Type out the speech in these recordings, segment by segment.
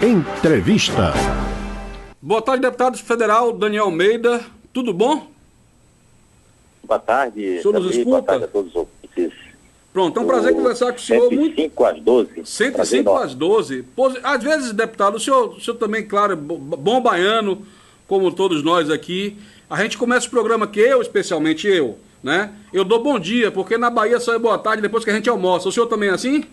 Entrevista. Boa tarde, deputado federal Daniel Almeida. Tudo bom? Boa tarde, o senhor nos escuta? Boa tarde a todos os ouvintes. Pronto, é um prazer conversar com o senhor. 105 às 12. 105 às 12. Às vezes, deputado, o senhor também, claro, bom baiano, como todos nós aqui. A gente começa o programa que especialmente eu, né? Eu dou bom dia, porque na Bahia só é boa tarde depois que a gente almoça. O senhor também é assim?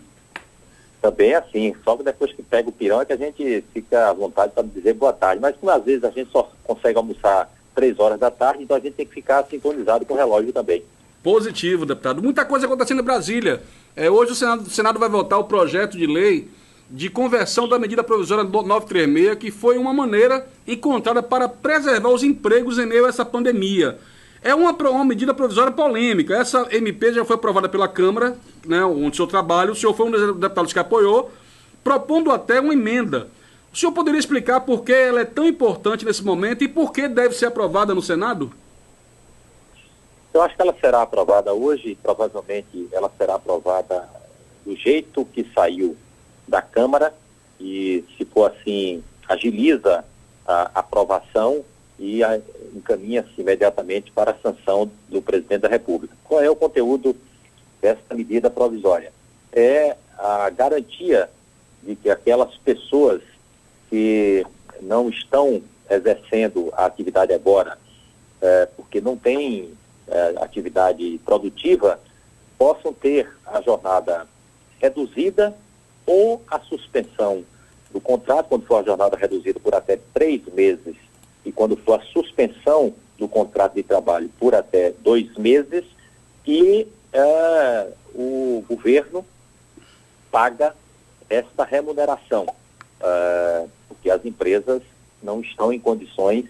Também é assim, só que depois que pega o pirão é que a gente fica à vontade para dizer boa tarde. Mas como às vezes a gente só consegue almoçar 3 horas da tarde, então a gente tem que ficar sintonizado com o relógio também. Positivo, deputado. Muita coisa acontecendo em Brasília. Hoje o Senado vai votar o projeto de lei de conversão da medida provisória 936, que foi uma maneira encontrada para preservar os empregos em meio a essa pandemia. É uma medida provisória polêmica. Essa MP já foi aprovada pela Câmara, né, onde o senhor trabalha. O senhor foi um dos deputados que apoiou, propondo até uma emenda. O senhor poderia explicar por que ela é tão importante nesse momento e por que deve ser aprovada no Senado? Eu acho que ela será aprovada hoje, provavelmente ela será aprovada do jeito que saiu da Câmara e, se for assim, agiliza a aprovação e encaminha-se imediatamente para a sanção do presidente da República. Qual é o conteúdo dessa medida provisória? É a garantia de que aquelas pessoas que não estão exercendo a atividade agora, porque não têm atividade produtiva, possam ter a jornada reduzida ou a suspensão do contrato, quando for a jornada reduzida por até 3 meses, e quando for a suspensão do contrato de trabalho por até 2 meses, e o governo paga esta remuneração, porque as empresas não estão em condições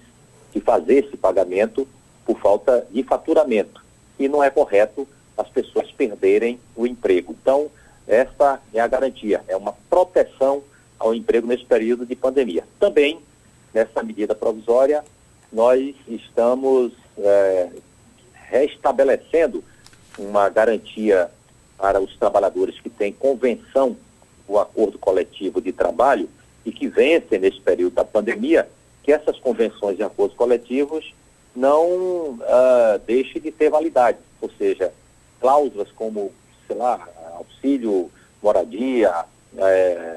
de fazer esse pagamento por falta de faturamento. E não é correto as pessoas perderem o emprego. Então, esta é a garantia, é uma proteção ao emprego nesse período de pandemia. Também, nessa medida provisória, nós estamos restabelecendo uma garantia para os trabalhadores que têm convenção do acordo coletivo de trabalho e que vencem nesse período da pandemia, que essas convenções de acordos coletivos não deixem de ter validade. Ou seja, cláusulas como, sei lá, auxílio, moradia,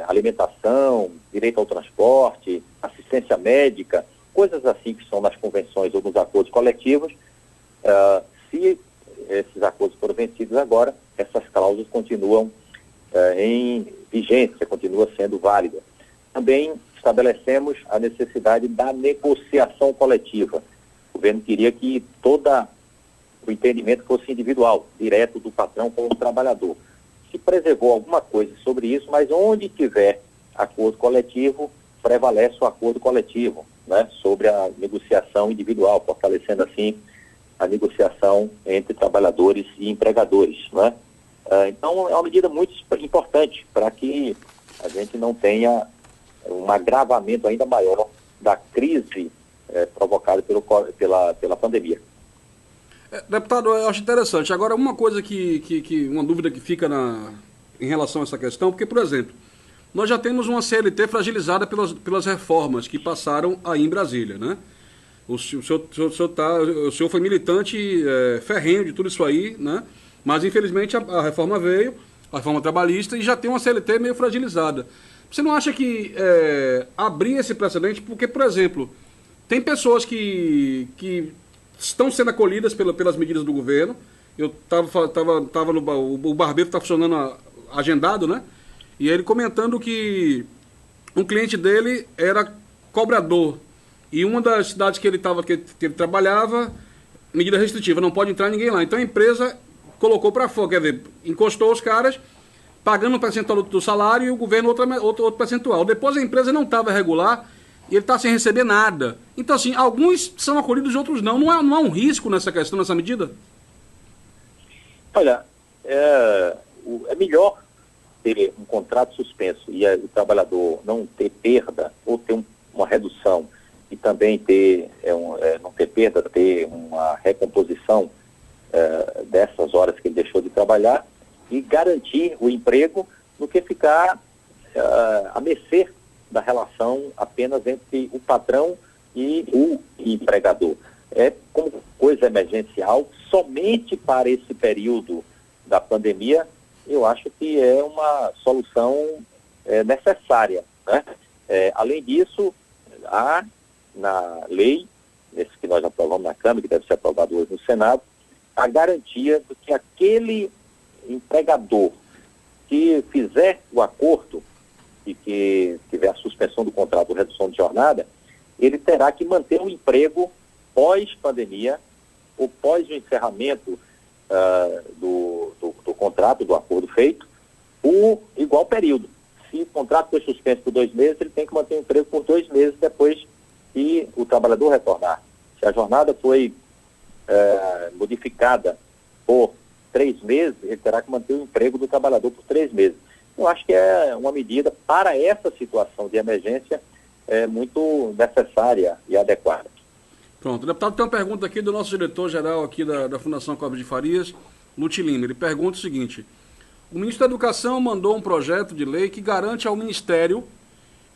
alimentação, direito ao transporte, assistência médica, coisas assim que são nas convenções ou nos acordos coletivos, se esses acordos forem vencidos agora, essas cláusulas continuam em vigência, continua sendo válida. Também estabelecemos a necessidade da negociação coletiva. O governo queria que todo o entendimento fosse individual, direto do patrão com o trabalhador. Se preservou alguma coisa sobre isso, mas onde tiver acordo coletivo, prevalece o acordo coletivo, né, sobre a negociação individual, fortalecendo assim a negociação entre trabalhadores e empregadores, né? Então é uma medida muito importante para que a gente não tenha um agravamento ainda maior da crise provocada pela pandemia. Deputado, eu acho interessante. Agora, uma coisa uma dúvida que fica em relação a essa questão, porque, por exemplo, nós já temos uma CLT fragilizada pelas reformas que passaram aí em Brasília, né? O senhor foi militante ferrenho de tudo isso aí, né? Mas, infelizmente, a reforma veio, a reforma trabalhista, e já tem uma CLT meio fragilizada. Você não acha que abrir esse precedente, porque, por exemplo, tem pessoas que estão sendo acolhidas pelas medidas do governo. Eu tava o barbeiro está funcionando agendado, né? E ele comentando que um cliente dele era cobrador. E uma das cidades que ele trabalhava, medida restritiva, não pode entrar ninguém lá. Então a empresa colocou para fora, quer dizer, encostou os caras, pagando um percentual do salário e o governo outro percentual. Depois a empresa não estava regular e ele está sem receber nada. Então, assim, alguns são acolhidos e outros não. Não há um risco nessa questão, nessa medida? Olha, é melhor ter um contrato suspenso e o trabalhador não ter perda ou ter uma redução e também não ter perda, ter uma recomposição dessas horas que ele deixou de trabalhar e garantir o emprego do que ficar a mercê da relação apenas entre o patrão e o empregador. É como coisa emergencial, somente para esse período da pandemia, eu acho que é uma solução necessária, né? Além disso, há na lei, esse que nós aprovamos na Câmara, que deve ser aprovado hoje no Senado, a garantia de que aquele empregador que fizer o acordo e que tiver a suspensão do contrato ou redução de jornada, ele terá que manter o emprego pós-pandemia ou pós o encerramento do contrato, do acordo feito, por igual período. Se o contrato foi suspenso por 2 meses, ele tem que manter o emprego por 2 meses depois que o trabalhador retornar. Se a jornada foi modificada por 3 meses, ele terá que manter o emprego do trabalhador por 3 meses. Eu acho que é uma medida para essa situação de emergência muito necessária e adequada. Pronto. Deputado, tem uma pergunta aqui do nosso diretor-geral aqui da Fundação Covas de Farias, Lute Lima. Ele pergunta o seguinte: o ministro da Educação mandou um projeto de lei que garante ao Ministério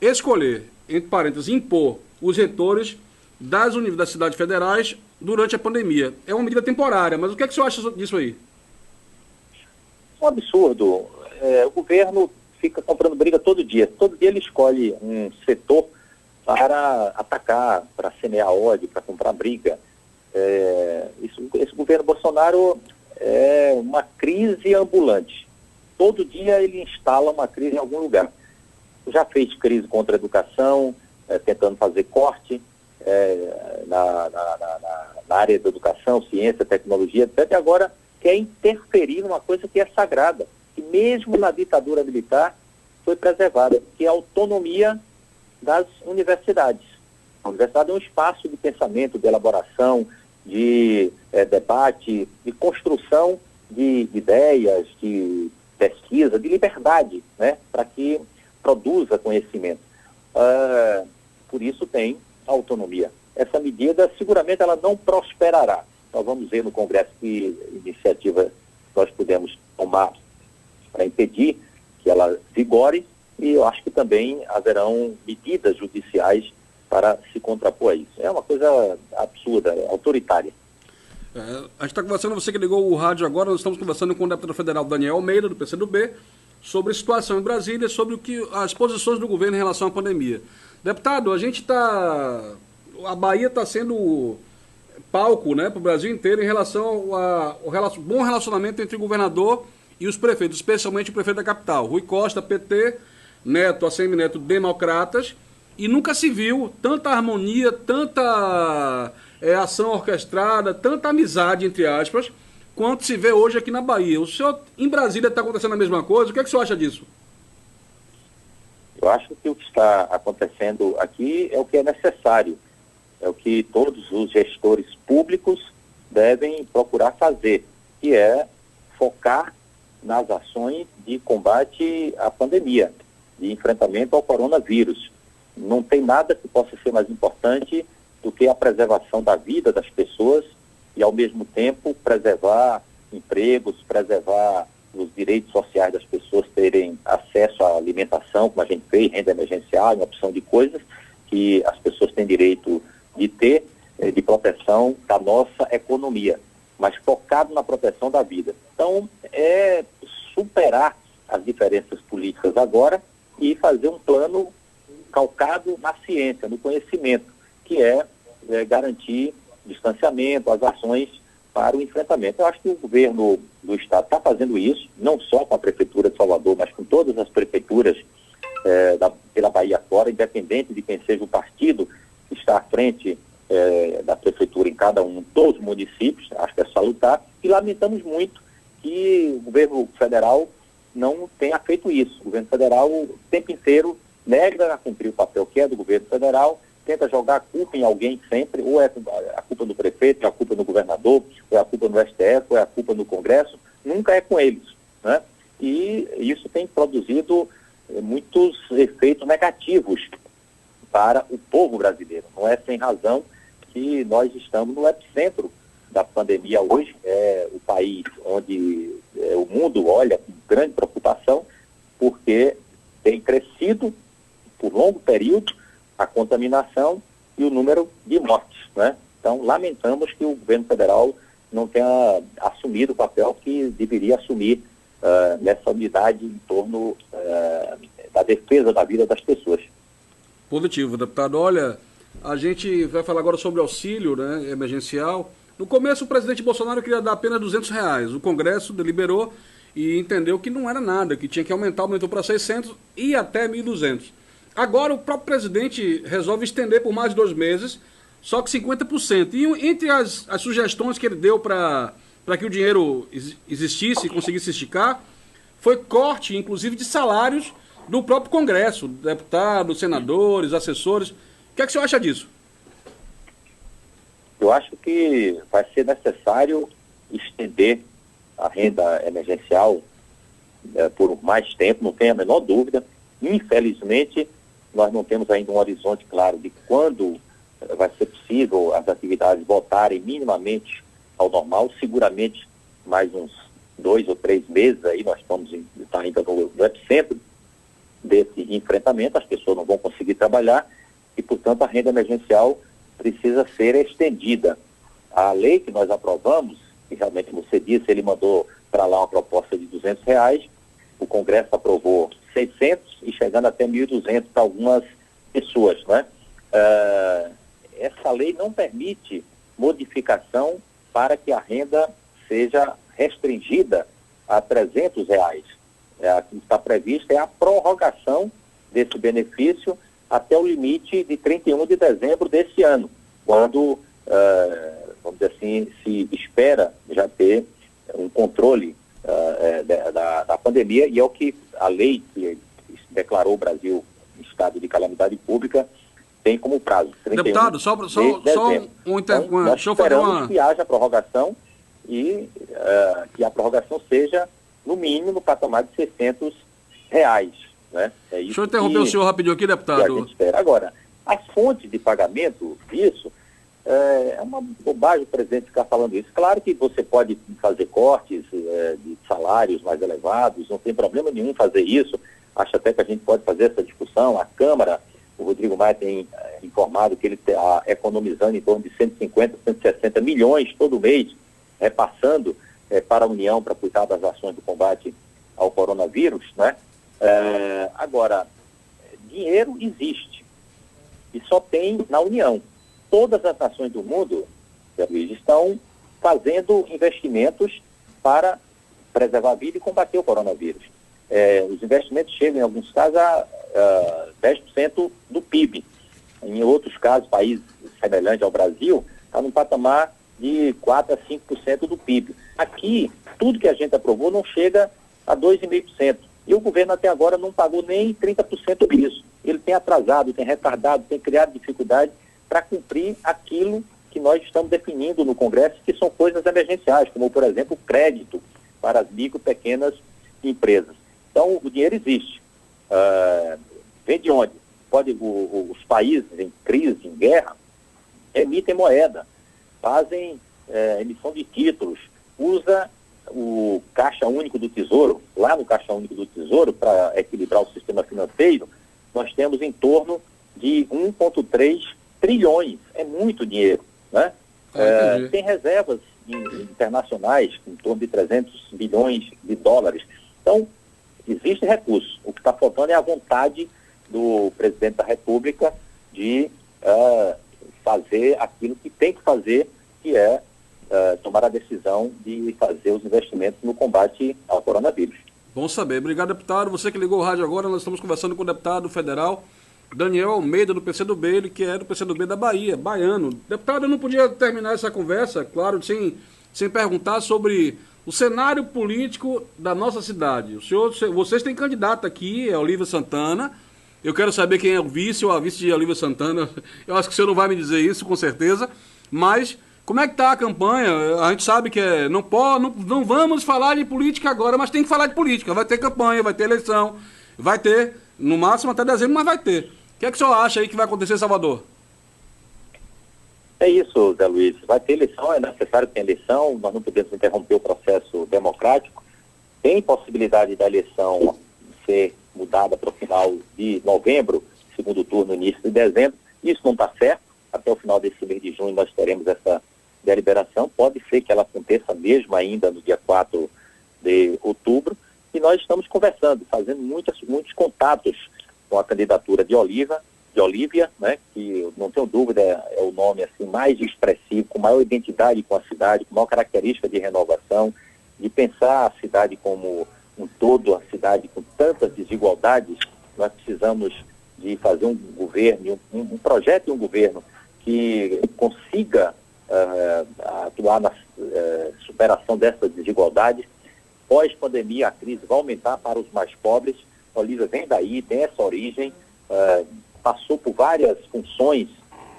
escolher, entre parênteses, impor os retores das universidades federais durante a pandemia. É uma medida temporária, mas o que é que o senhor acha disso aí? É um absurdo. O governo fica comprando briga todo dia. Todo dia ele escolhe um setor para atacar, para semear ódio, para comprar briga. Esse governo Bolsonaro é uma crise ambulante. Todo dia ele instala uma crise em algum lugar. Já fez crise contra a educação, tentando fazer corte na área da educação, ciência, tecnologia, etc. E agora quer interferir numa coisa que é sagrada, que mesmo na ditadura militar foi preservada, que é a autonomia das universidades. A universidade é um espaço de pensamento, de elaboração, de debate, de construção de ideias, de pesquisa, de liberdade, né, para que produza conhecimento. Por isso tem autonomia. Essa medida, seguramente, ela não prosperará. Nós vamos ver no Congresso que iniciativa nós podemos tomar para impedir que ela vigore, e eu acho que também haverão medidas judiciais para se contrapor a isso. É uma coisa absurda, autoritária. A gente está conversando, você que ligou o rádio agora, nós estamos conversando com o deputado federal Daniel Almeida, do PCdoB, sobre a situação em Brasília, sobre as posições do governo em relação à pandemia. Deputado, a Bahia está sendo palco, né, para o Brasil inteiro em relação ao bom relacionamento entre o governador e os prefeitos, especialmente o prefeito da capital. Rui Costa, PT, Neto, ACM Neto, Democratas, e nunca se viu tanta harmonia, tanta ação orquestrada, tanta amizade, entre aspas, quanto se vê hoje aqui na Bahia. O senhor, em Brasília, está acontecendo a mesma coisa? O que é que o senhor acha disso? Eu acho que o que está acontecendo aqui é o que é necessário, é o que todos os gestores públicos devem procurar fazer, que é focar nas ações de combate à pandemia, de enfrentamento ao coronavírus. Não tem nada que possa ser mais importante do que a preservação da vida das pessoas e, ao mesmo tempo, preservar empregos, preservar os direitos sociais das pessoas terem acesso à alimentação, como a gente fez, renda emergencial, uma opção de coisas que as pessoas têm direito de ter, de proteção da nossa economia, mas focado na proteção da vida. Então, é superar as diferenças políticas agora e fazer um plano calcado na ciência, no conhecimento, que é garantir distanciamento, as ações para o enfrentamento. Eu acho que o governo do Estado está fazendo isso, não só com a Prefeitura de Salvador, mas com todas as prefeituras pela Bahia fora, independente de quem seja o partido que está à frente da Prefeitura em cada um dos municípios, acho que é salutar, e lamentamos muito que o governo federal não tenha feito isso. O governo federal o tempo inteiro nega a cumprir o papel que é do governo federal, tenta jogar a culpa em alguém sempre, ou é a culpa do prefeito, ou é a culpa do governador, ou é a culpa no STF, ou é a culpa no Congresso, nunca é com eles, né? E isso tem produzido muitos efeitos negativos para o povo brasileiro. Não é sem razão que nós estamos no epicentro da pandemia hoje, é o país onde o mundo olha com grande preocupação, porque tem crescido, por longo período a contaminação e o número de mortes, né? Então, lamentamos que o governo federal não tenha assumido o papel que deveria assumir nessa unidade em torno da defesa da vida das pessoas. Positivo, deputado. Olha, a gente vai falar agora sobre auxílio, né, emergencial. No começo, o presidente Bolsonaro queria dar apenas R$ 200. O Congresso deliberou e entendeu que não era nada, que tinha que aumentar, aumentou para 600 e até 1.200. Agora, o próprio presidente resolve estender por mais 2 meses, só que 50%. E entre as sugestões que ele deu para que o dinheiro existisse e conseguisse esticar, foi corte, inclusive, de salários do próprio Congresso, deputados, senadores, assessores. O que é que o senhor acha disso? Eu acho que vai ser necessário estender a renda emergencial por mais tempo, não tenho a menor dúvida. Infelizmente, nós não temos ainda um horizonte claro de quando vai ser possível as atividades voltarem minimamente ao normal. Seguramente mais uns 2 ou 3 meses aí, nós estamos ainda no epicentro desse enfrentamento, as pessoas não vão conseguir trabalhar e, portanto, a renda emergencial precisa ser estendida. A lei que nós aprovamos, que realmente você disse, ele mandou para lá uma proposta de R$ 200, o Congresso aprovou 600 e chegando até 1.200 para algumas pessoas, né? Essa lei não permite modificação para que a renda seja restringida a R$ 300. O que está previsto é a prorrogação desse benefício até o limite de 31 de dezembro desse ano, quando, vamos dizer assim, se espera já ter um controle da pandemia, e é o que a lei que declarou o Brasil em estado de calamidade pública tem como prazo. Deputado, só então, nós esperamos que haja prorrogação e que a prorrogação seja, no mínimo, no patamar de R$ 600, né? Deixa eu interromper o senhor rapidinho aqui, deputado. Que a gente espera. Agora, as fontes de pagamento disso, é uma bobagem o presidente ficar falando isso. Claro que você pode fazer cortes de salários mais elevados, não tem problema nenhum fazer isso. Acho até que a gente pode fazer essa discussão. A Câmara, o Rodrigo Maia tem informado que ele está economizando em torno de 150, 160 milhões todo mês, repassando para a União para cuidar das ações do combate ao coronavírus, né? Agora, dinheiro existe e só tem na União. Todas as nações do mundo, Luiz, estão fazendo investimentos para preservar a vida e combater o coronavírus. Os investimentos chegam, em alguns casos, a 10% do PIB. Em outros casos, países semelhantes ao Brasil, está num patamar de 4% a 5% do PIB. Aqui, tudo que a gente aprovou não chega a 2,5%. E o governo até agora não pagou nem 30% disso. Ele tem atrasado, tem retardado, tem criado dificuldade para cumprir aquilo que nós estamos definindo no Congresso, que são coisas emergenciais, como, por exemplo, o crédito para as micro e pequenas empresas. Então, o dinheiro existe. Vem de onde? Os países em crise, em guerra, emitem moeda, fazem emissão de títulos, usa o Caixa Único do Tesouro. Lá no Caixa Único do Tesouro, para equilibrar o sistema financeiro, nós temos em torno de 1,3 trilhões. É muito dinheiro, né? Tem reservas internacionais em torno de 300 bilhões de dólares. Então, existe recurso. O que está faltando é a vontade do presidente da República de fazer aquilo que tem que fazer, que é tomar a decisão de fazer os investimentos no combate ao coronavírus. Bom saber. Obrigado, deputado. Você que ligou o rádio agora, nós estamos conversando com o deputado federal Daniel Almeida, do PCdoB, ele que é do PCdoB da Bahia, baiano. Deputado, eu não podia terminar essa conversa, claro, sem perguntar sobre o cenário político da nossa cidade. Vocês têm candidato aqui, é Olívia Santana. Eu quero saber quem é o vice ou a vice de Olívia Santana. Eu acho que o senhor não vai me dizer isso, com certeza. Mas como é que está a campanha? A gente sabe que não vamos falar de política agora, mas tem que falar de política. Vai ter campanha, vai ter eleição, vai ter, no máximo até dezembro, mas vai ter. O que é que o senhor acha aí que vai acontecer em Salvador? É isso, Zé Luiz. Vai ter eleição, é necessário ter eleição, nós não podemos interromper o processo democrático. Tem possibilidade da eleição ser mudada para o final de novembro, segundo turno no início de dezembro. Isso não está certo. Até o final desse mês de junho nós teremos essa deliberação. Pode ser que ela aconteça mesmo ainda no dia 4 de outubro. E nós estamos conversando, fazendo muitos contatos com a candidatura de Olívia, né, que não tenho dúvida é o nome assim, mais expressivo, com maior identidade com a cidade, com maior característica de renovação, de pensar a cidade como um todo, a cidade com tantas desigualdades. Nós precisamos de fazer um governo, um projeto e um governo que consiga atuar na superação dessas desigualdades. Pós-pandemia, a crise vai aumentar para os mais pobres. Olívia vem daí, tem essa origem, passou por várias funções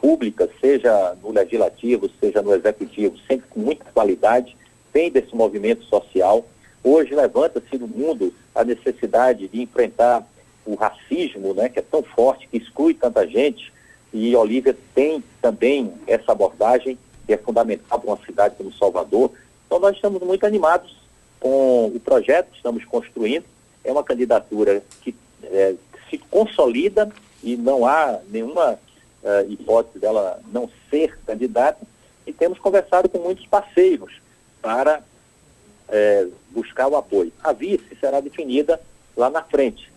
públicas, seja no legislativo, seja no executivo, sempre com muita qualidade, vem desse movimento social. Hoje levanta-se no mundo a necessidade de enfrentar o racismo, né, que é tão forte, que exclui tanta gente, e Olívia tem também essa abordagem, que é fundamental para uma cidade como Salvador. Então nós estamos muito animados com o projeto que estamos construindo. É uma candidatura que se consolida e não há nenhuma hipótese dela não ser candidata, e temos conversado com muitos parceiros para buscar o apoio. A vice será definida lá na frente,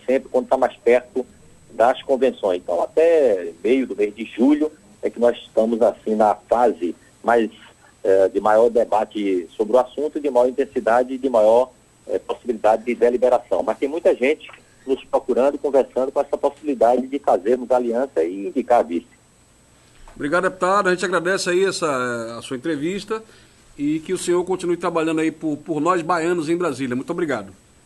sempre quando está mais perto das convenções. Então, até meio do mês de julho é que nós estamos assim na fase mais de maior debate sobre o assunto, de maior intensidade e de maior possibilidade de deliberação. Mas tem muita gente nos procurando, conversando com essa possibilidade de fazermos aliança e indicar a vice. Obrigado, deputado. A gente agradece aí a sua entrevista e que o senhor continue trabalhando aí por nós baianos em Brasília. Muito obrigado.